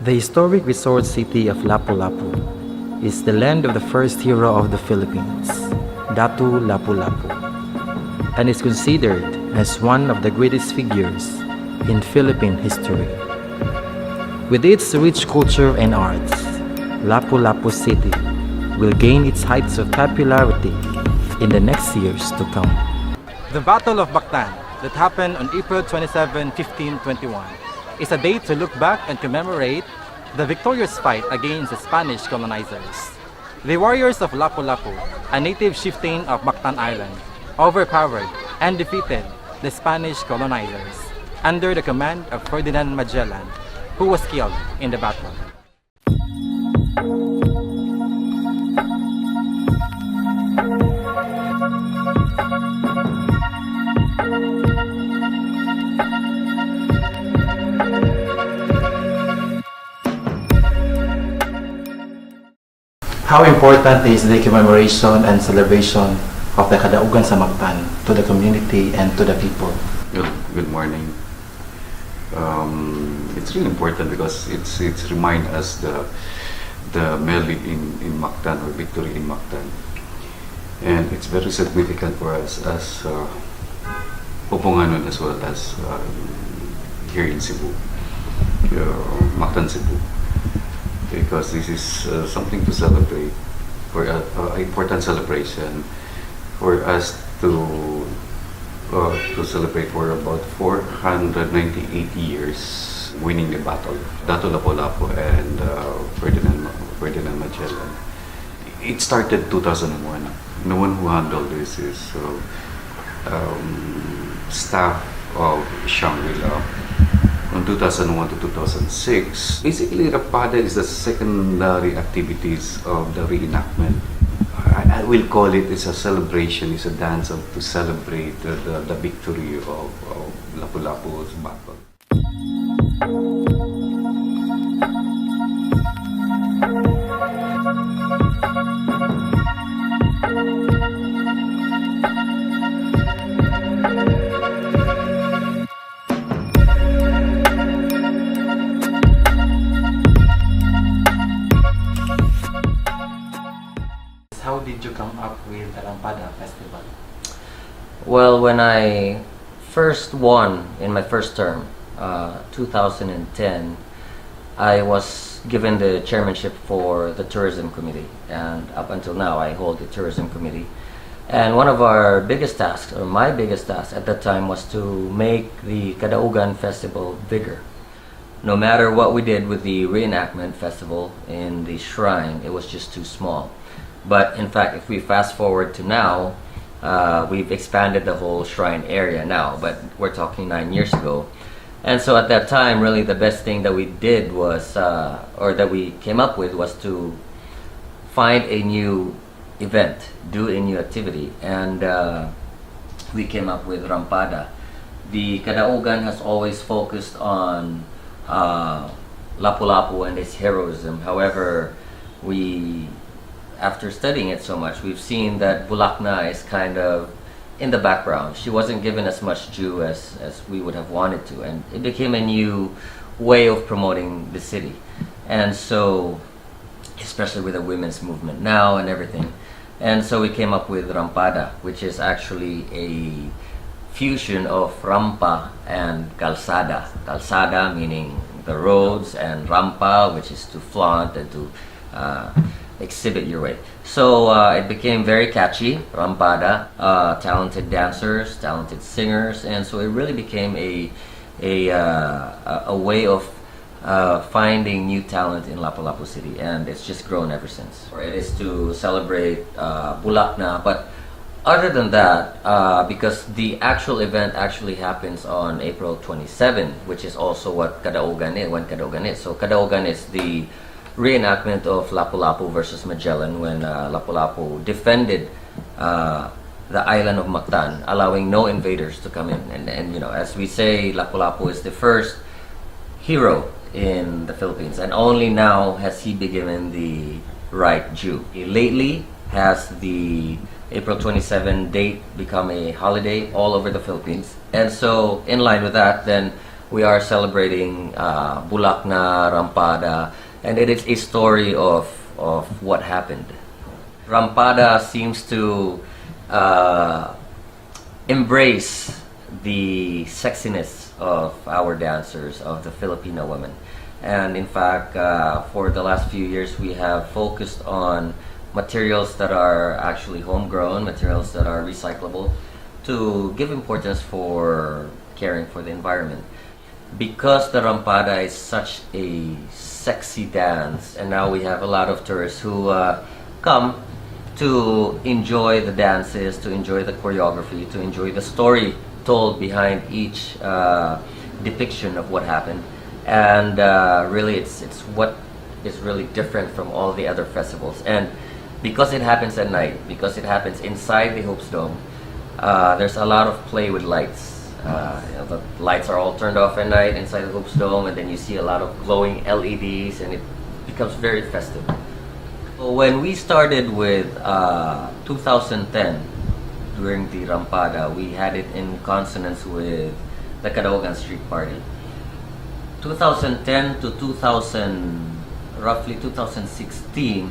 The historic resort city of Lapu-Lapu is the land of the first hero of the Philippines, Datu Lapu-Lapu, and is considered as one of the greatest figures in Philippine history. With its rich culture and arts, Lapu-Lapu City will gain its heights of popularity in the next years to come. The Battle of Mactan that happened on April 27, 1521 is a day to look back and commemorate the victorious fight against the Spanish colonizers. The warriors of Lapu-Lapu, a native chieftain of Mactan Island, overpowered and defeated the Spanish colonizers under the command of Ferdinand Magellan, who was killed in the battle. How important is the commemoration and celebration of the Kadaugan sa Mactan to the community and to the people? Good morning. It's really important because it's remind us the melee in Mactan, or victory in Mactan, and it's very significant for us as Pupunganon as well as here in Cebu, Mactan, Cebu. Because this is something to celebrate, for an important celebration for us to celebrate for about 498 years winning the battle, Datu Lapu-Lapu and Ferdinand Magellan. It started 2001. No one who handled this is staff of Shangri-La. From 2001 to 2006. Basically, Rampada is the secondary activities of the reenactment. I will call it as a celebration, it's a dance to celebrate the victory of Lapu-Lapu's battle. How did you come up with the Rampada Festival? Well, when I first won in my first term, 2010, I was given the chairmanship for the tourism committee, and up until now I hold the tourism committee. And one of our biggest tasks, or my biggest task at that time, was to make the Kadaugan festival bigger. No matter what we did with the reenactment festival in the shrine, it was just too small. But in fact, if we fast forward to now, we've expanded the whole shrine area now, but we're talking 9 years ago. And so at that time, really the best thing that we did was, or that we came up with, was to find a new event, do a new activity. And we came up with Rampada. The Kadaugan has always focused on Lapu-Lapu and its heroism. However, after studying it so much, we've seen that Bulakna is kind of in the background. She wasn't given as much due as we would have wanted to, and it became a new way of promoting the city. And so, especially with the women's movement now and everything. And so we came up with Rampada, which is actually a fusion of Rampa and Calzada. Calzada meaning the roads, and Rampa, which is to flaunt and to exhibit your way. So it became very catchy, Rampada, talented dancers, talented singers, and so it really became a way of finding new talent in Lapu-Lapu City, and it's just grown ever since. It is to celebrate Bulakna, but other than that, because the actual event actually happens on April 27, which is also what Kadaugan is, when Kadaugan is. So Kadaugan is the reenactment of Lapu-Lapu versus Magellan, when Lapu-Lapu defended the island of Mactan, allowing no invaders to come in. And you know, as we say, Lapu-Lapu is the first hero in the Philippines, and only now has he been given the right due. Lately has the April 27 date become a holiday all over the Philippines, and so in line with that, then we are celebrating Bulak-Na Rampada, and it is a story of what happened. Rampada seems to embrace the sexiness of our dancers, of the Filipino women. And in fact, for the last few years, we have focused on materials that are actually homegrown, materials that are recyclable, to give importance for caring for the environment. Because the Rampada is such a sexy dance, and now we have a lot of tourists who come to enjoy the dances, to enjoy the choreography, to enjoy the story told behind each depiction of what happened. And really it's what is really different from all the other festivals. And because it happens at night, because it happens inside the Hoops Dome, there's a lot of play with lights. The lights are all turned off at night inside the Hoops Dome, and then you see a lot of glowing LEDs, and it becomes very festive. When we started with 2010, during the Rampada, we had it in consonance with the Kadaugan Street Party. 2010 to roughly 2016,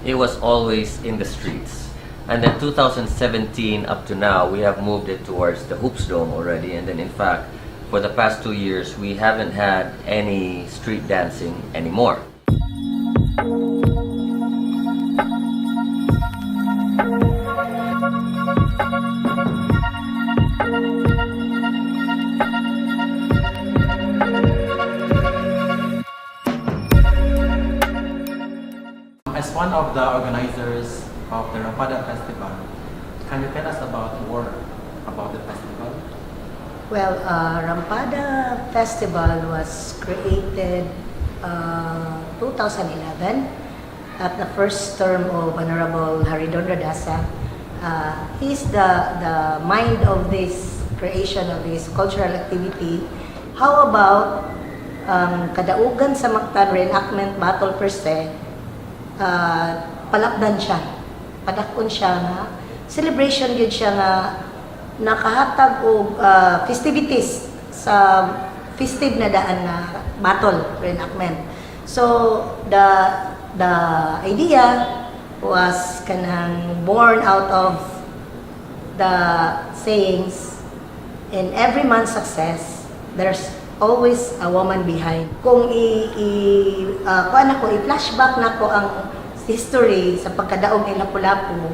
it was always in the streets. And then 2017 up to now, we have moved it towards the Hoops Dome already. And then in fact, for the past 2 years, we haven't had any street dancing anymore. As one of the organizers of the Rampada Festival, can you tell us more about the festival? Well, Rampada Festival was created 2011 at the first term of Honorable Haridon Radasa. He's the mind of this creation of this cultural activity. How about Kadaugan sa Mactan reenactment battle per se, palakdan siya. Padakon siya nga celebration gyud siya nga nakahatag og festivities sa festive na daan na battle reenactment. So the idea was kanang born out of the sayings, in every man's success there's always a woman behind. Kung i-flashback nako ang history sa pagkadaog ni Lapu-Lapu,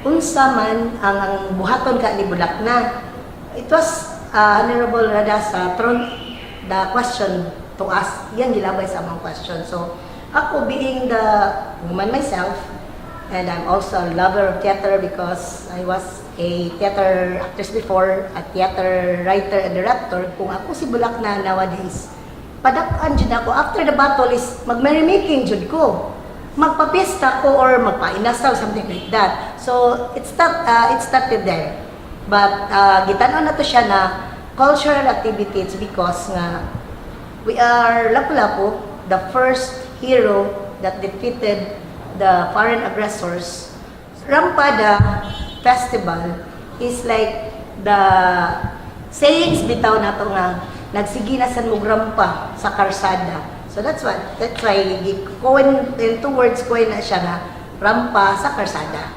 unsa man ang buhaton ka ni Bulak-Na. It was Honorable Radasa thrown the question to us. Yan gilabay sa among question. So ako, being the woman myself, and I'm also a lover of theater because I was a theater actress before, a theater writer and director. Kung ako si Bulak-Na nowadays, padak-an jud ako. After the battle is mag-merrymaking jud ko. Magpapista ko or magpainasal, something like that. So it started there. But gitanon na to siya na cultural activities because nga we are Lapu-Lapu, the first hero that defeated the foreign aggressors. Rampada Festival is like the sayings bitaw nato nga nagsigi na san mugrampa sa karsada. So that's why in 2 words ko na siya nga rampa sa karsada.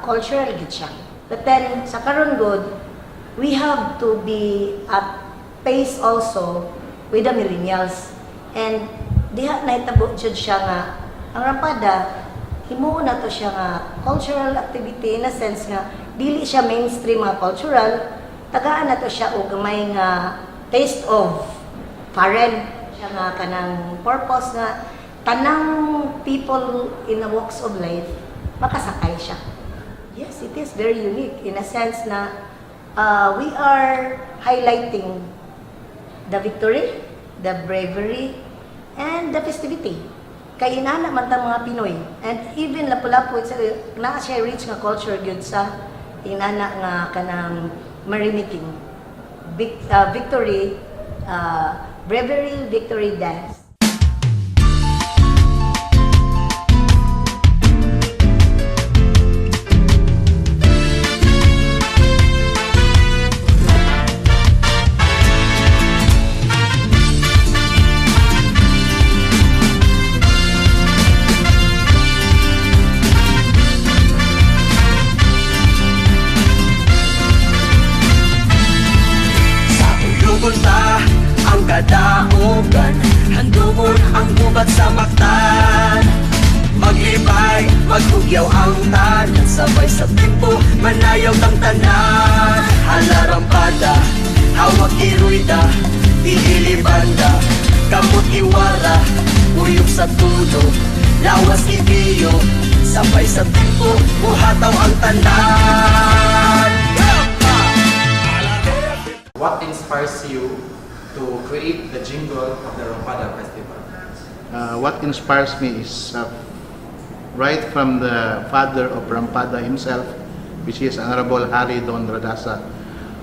Cultural gid siya. But then sa karon good, we have to be at pace also with the millennials. And diha nahitabo jud siya nga ang Rampada himuon na to siya nga cultural activity in a sense nga dili siya mainstream nga cultural, tagaan na to siya og gamay nga taste of foreign siya nga kanang purpose nga tanang people in the walks of life makasakay siya. Yes, it is very unique in a sense na we are highlighting the victory, the bravery, and the festivity. Kay inana man ta mga Pinoy. And even Lapu-Lapu, naa siya rich nga culture gyud sa inana nga kanang merrymaking. Victory, bravery, victory dance. ang gubat sa Mactan. Maglibay, maghugyaw ang tanan, sabay sa timpo, manayaw ang tanan. Hala Rampada, hawak iruida, ihilibanda, kamot iwara, uyog sa tulo, lawas ibiyo, sabay sa timpo, buhataw ang tanan. What inspires you to create the jingle of the Rampada Festival? What inspires me is right from the father of Rampada himself, which is Honorable Hari Don Radasa.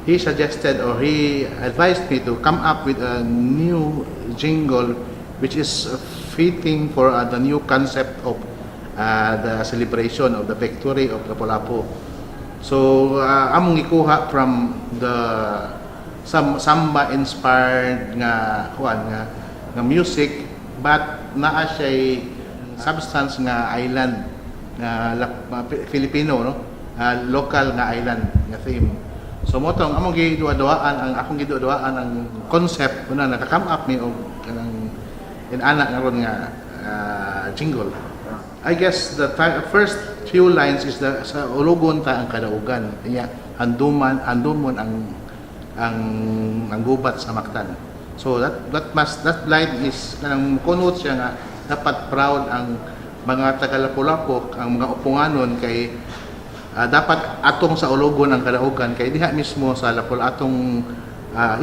He suggested or he advised me to come up with a new jingle which is fitting for the new concept of the celebration of the victory of Lapu-Lapu. So among ikuha from the samba inspired nga music, but naa siya substance nga island nga Filipino, no? Local nga island nga theme. So mo tong among giduadaan ang concept una naka-come up mi og kanang inanak nga ron nga jingle. I guess the first few lines is sa ulugon ta ang Kadaugan. Kanya andumon ang gubat sa Mactan. So that line is kanang connote siya nga dapat proud ang mga taga Lapu-Lapu, ang mga upunganon kay dapat atong sa ulugon ang Kadaugan kay diha mismo sa atong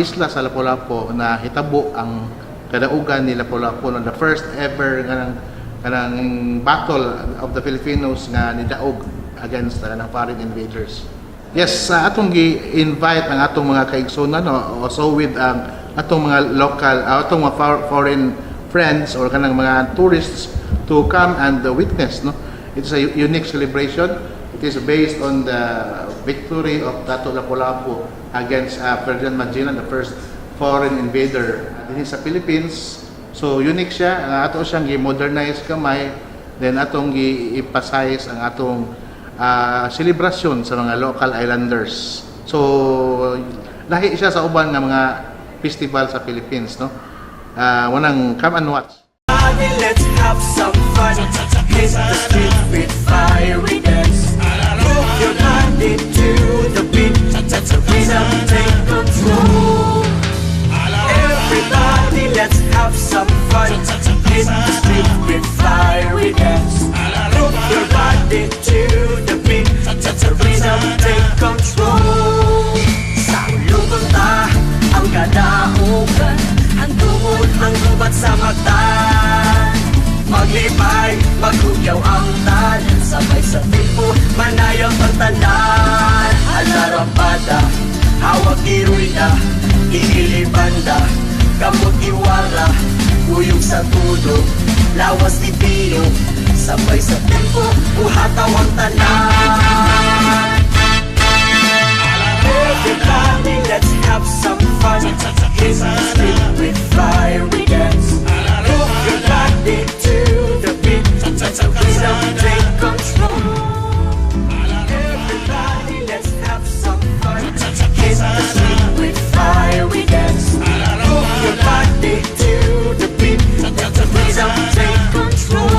isla sa Lapu-Lapu na hitabo ang Kadaugan ni Lapu-Lapu no, the first ever kanang battle of the Filipinos nga nidaog against ng foreign invaders. Yes, atong gi-invite ang atong mga kaigsunan no, also with atong mga local atong mga foreign friends or kanang mga tourists to come and witness, no. It's a unique celebration. It is based on the victory of Dato Lapu-Lapu against Ferdinand Magellan, the first foreign invader din sa Philippines. So unique siya, ato siyang gi-modernize kamay, then atong gi-emphasize ang atong celebration sa mga local islanders. So lahi siya sa uban nga mga festival sa Philippines, no. Wanang come and watch. Let's have some fun. Hit the street with fiery dance. Move your body to the beat. Let the rhythm take control. Everybody, let's have some fun. Hit the street with fiery dance. Move your body to the beat. Let the rhythm take control. Sa ulugon ta ang Kadaugan, handungod ang gubat sa Mactan. Maglibay, maghugyaw ang tanan, sabay sa timpo, manayaw ang tanan. Hala Rampada, hawak iruida, ihilibanda, kamot iwara, uyog sa tulo, lawas ibiyo, sabay sa timpo, buhataw ang tanan. Everybody, let's have some fun. Hit the street with fiery dance. Move your body to the beat. Let the rhythm take control. Everybody, let's have some fun. Hit the street with fiery dance. Move your body to the beat. Let the rhythm take control.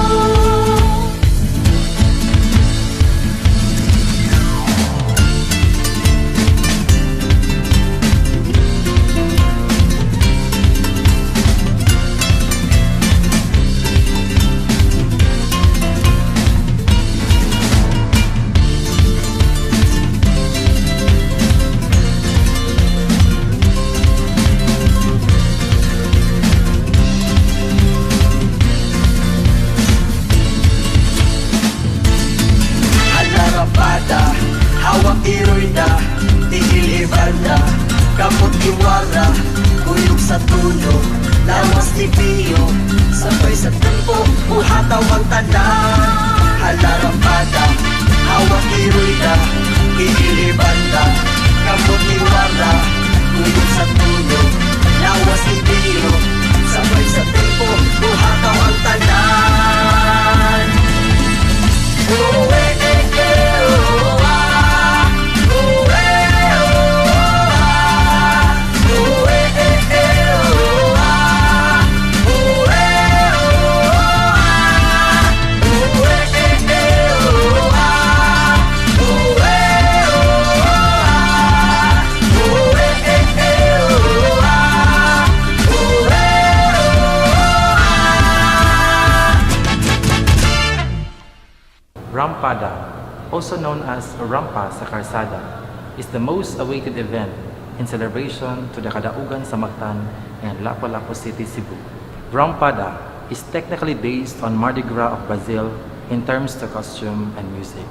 Hawak iruida, ihilibanda, kamot iwara, uyog sa tulo, lawas ibiyo, sabay sa tempo, buhataw ang tanan. Hala Rampada, hawak iruida, ihilibanda, kamot iwara, uyog sa tulo, lawas ibiyo, sabay sa tempo, buhataw ang tanan. Oh, eh, eh, eh, oh, ah. Oh, eh, oh, ah. Oh, eh, eh, eh, oh, ah. Oh, eh, Rampada, also known as Rampa sa Karsada, is the most awaited event in celebration to the Kadaugan sa Mactan and Lapu-Lapu City, Cebu. Rampada is technically based on Mardi Gras of Brazil in terms of costume and music.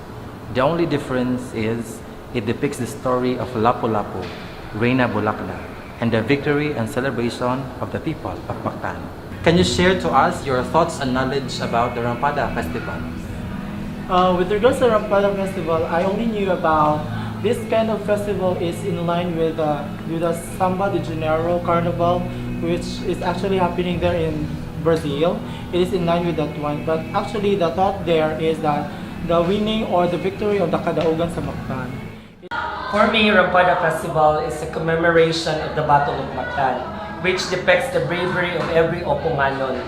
The only difference is it depicts the story of Lapu-Lapu, Reyna Bulakna, and the victory and celebration of the people of Mactan. Can you share to us your thoughts and knowledge about the Rampada Festival? With regards to the Rampada Festival, I only knew about this kind of festival is in line with the Samba de Janeiro Carnival, which is actually happening there in Brazil. It is in line with that one, but actually the thought there is that the winning or the victory of the Kadaugan sa Mactan. For me, Rampada Festival is a commemoration of the Battle of Mactan, which depicts the bravery of every Opunganon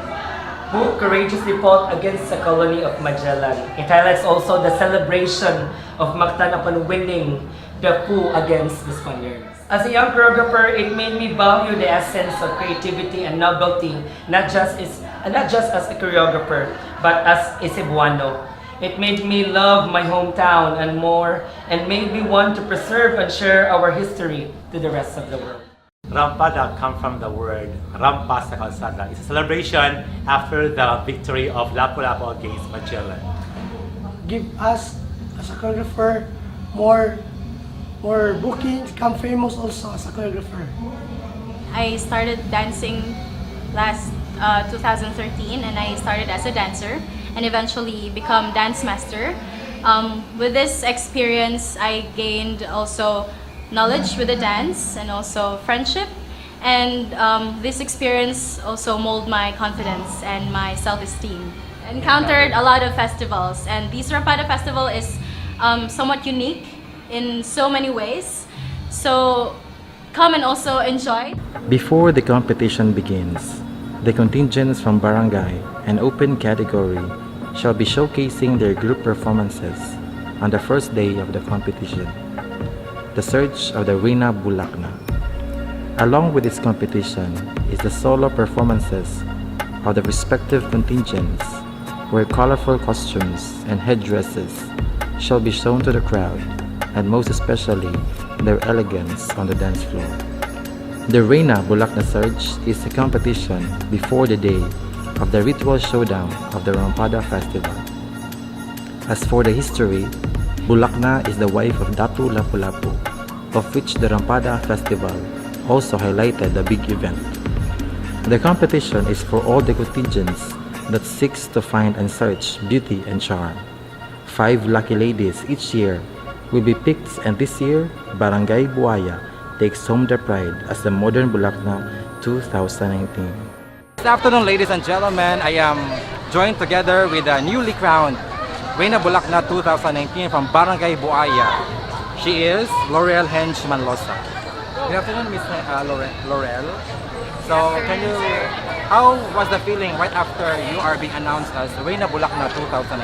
who courageously fought against the colony of Magellan. It highlights also the celebration of Mactan upon winning the coup against the Spaniards. As a young choreographer, it made me value the essence of creativity and novelty, not just as a choreographer, but as a Cebuano. It made me love my hometown and more, and made me want to preserve and share our history to the rest of the world. Rampada comes from the word Rampa sa Kalsada. It's a celebration after the victory of Lapu-Lapu against Magellan. Give us, as a choreographer, more bookings, become famous also as a choreographer. I started dancing last 2013, and I started as a dancer and eventually become dance master. With this experience, I gained also knowledge with the dance and also friendship, and this experience also molded my confidence and my self-esteem. Encountered a lot of festivals, and this Rampada Festival is somewhat unique in so many ways, so come and also enjoy. Before the competition begins, the contingents from barangay and open category shall be showcasing their group performances on the first day of the competition, the Search of the Reyna Bulakna. Along with this competition is the solo performances of the respective contingents, where colorful costumes and headdresses shall be shown to the crowd, and most especially their elegance on the dance floor. The Reyna Bulakna Search is a competition before the day of the ritual showdown of the Rampada Festival. As for the history, Bulakna is the wife of Datu Lapu-Lapu, of which the Rampada Festival also highlighted the big event. The competition is for all the contingents that seeks to find and search beauty and charm. 5 lucky ladies each year will be picked, and this year, Barangay Buaya takes home the pride as the Modern Bulakna 2019. Good afternoon, ladies and gentlemen. I am joined together with the newly crowned Reyna Bulakna 2019 from Barangay Buaya. She is Laurel Henge Manlosa. Good afternoon, Miss Laurel. So, how was the feeling right after you are being announced as Reyna Bulakna 2019?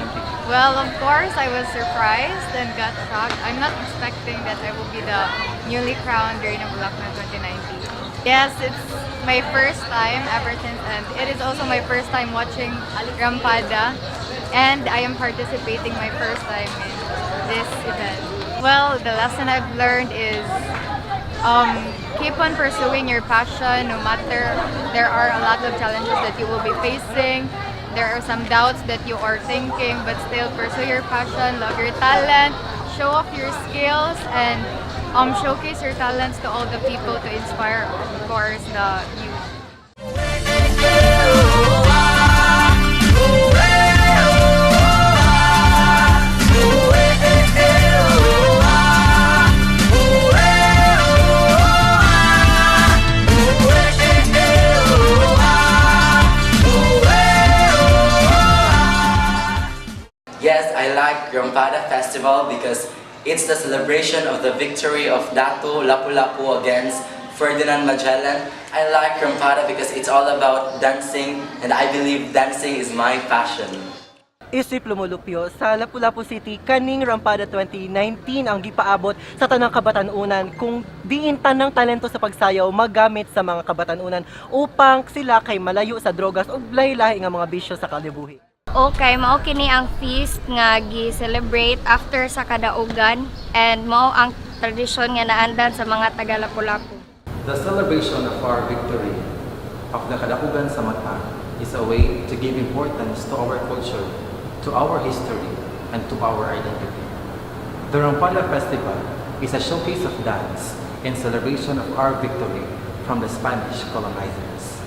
Well, of course, I was surprised and got shocked. I'm not expecting that I will be the newly crowned Reyna Bulakna 2019. Yes, it's my first time ever since, and it is also my first time watching Rampada, and I am participating my first time in this event. Well, the lesson I've learned is keep on pursuing your passion, no matter there are a lot of challenges that you will be facing. There are some doubts that you are thinking, but still pursue your passion, love your talent, show off your skills, and showcase your talents to all the people to inspire, of course, the youth. Yes, I like Rampada Festival because it's the celebration of the victory of Datu Lapu-Lapu against Ferdinand Magellan. I like Rampada because it's all about dancing, and I believe dancing is my passion. Isip lumulupyo sa Lapu-Lapu City kaning Rampada 2019 ang gipaabot sa tanang kabatanunan kung diin tanang talento sa pagsayaw magamit sa mga kabatanunan upang sila kay malayo sa drogas ug lahi-lahi nga mga bisyo sa kalibuhi. Okay, mao kini ang feast nga gi-celebrate after sa Kadaugan and mao ang tradisyon nga naandan sa mga taga Lapu-Lapu. The celebration of our victory of the Kadaugan sa Mactan is a way to give importance to our culture, to our history, and to our identity. The Rampada Festival is a showcase of dance in celebration of our victory from the Spanish colonizers.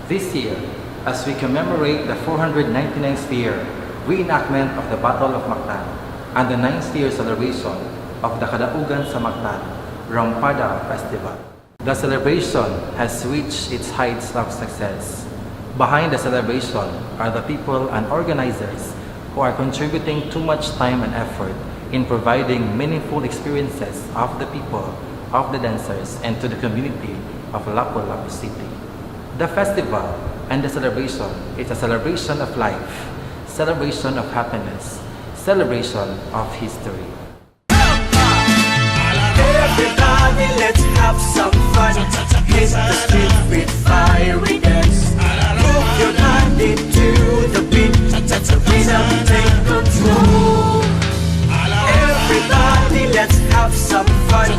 This year, as we commemorate the 499th year reenactment of the Battle of Mactan and the 9th year celebration of the Kadaugan sa Mactan Rampada Festival. The celebration has reached its heights of success. Behind the celebration are the people and organizers who are contributing too much time and effort in providing meaningful experiences of the people, of the dancers, and to the community of Lapu-Lapu City. The festival and the celebration is a celebration of life, celebration of happiness, celebration of history. Everybody, let's have some fun. Hit the street with fiery dance. Move your body to the beat. Let the rhythm take control. Everybody, let's have some fun.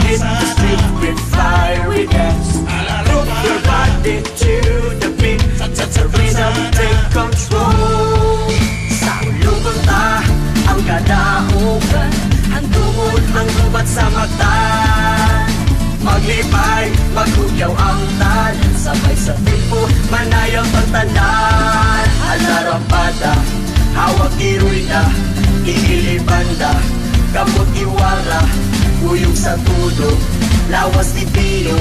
Hit the street with fiery dance. Move your body to the beat. Let the rhythm take control. Sa ulugon ta ang Kadaugan, ang tungod ang gubat sa Mactan. Maglipay, maghugyaw ang talent, sabay sa tempo, manayang pagtanan. Hala Rampada, hawak iruida, iilibanda, kamot iwara, uyog sa tudo, lawas ni Pino,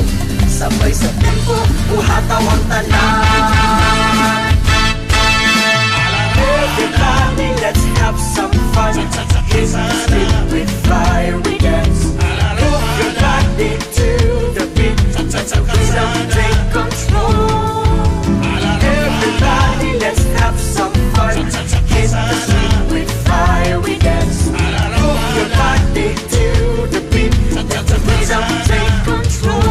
sabay sa tempo, uhataw ang tanan. Everybody, let's have some fun. Hit the street with fiery dance. Move your body to the beat. Let the rhythm take control. Everybody, let's have some fun. Hit the street with fiery dance. Move your body to the beat. Let the rhythm take control.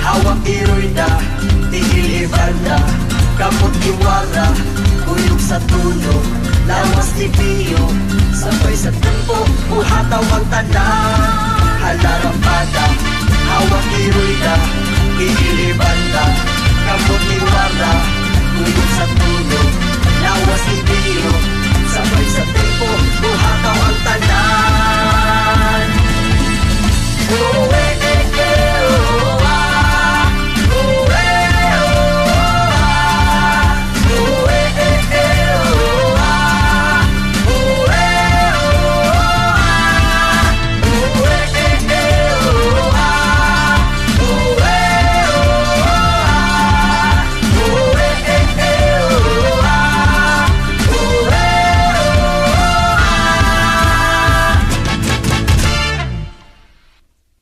Hawak iroida, tigil-ibanda, kapot iwara, uyog sa tulo, lawas ni Pio, sabay sa tempo, uhataw ang tanan. Hala Rampada, hawak iroida, tigil-ibanda, kapot iwara, uyog sa tulo, lawas ni Pio, sabay sa tempo, uhataw ang tanan. Oh,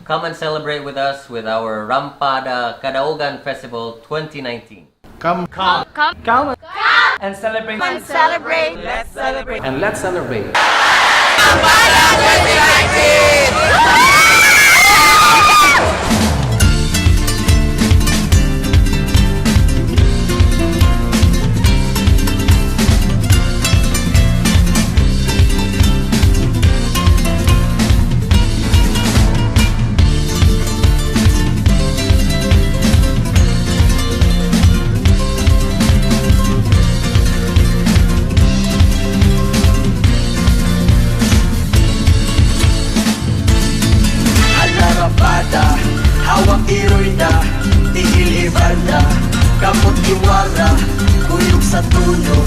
Come and celebrate with us with our Rampada Kadaugan Festival 2019. Come. And celebrate. And celebrate. Let's celebrate. And let's celebrate. Rampada 2019! Hawak iroida, tigil-ibanda, kamot iwara, uyog sa tulo,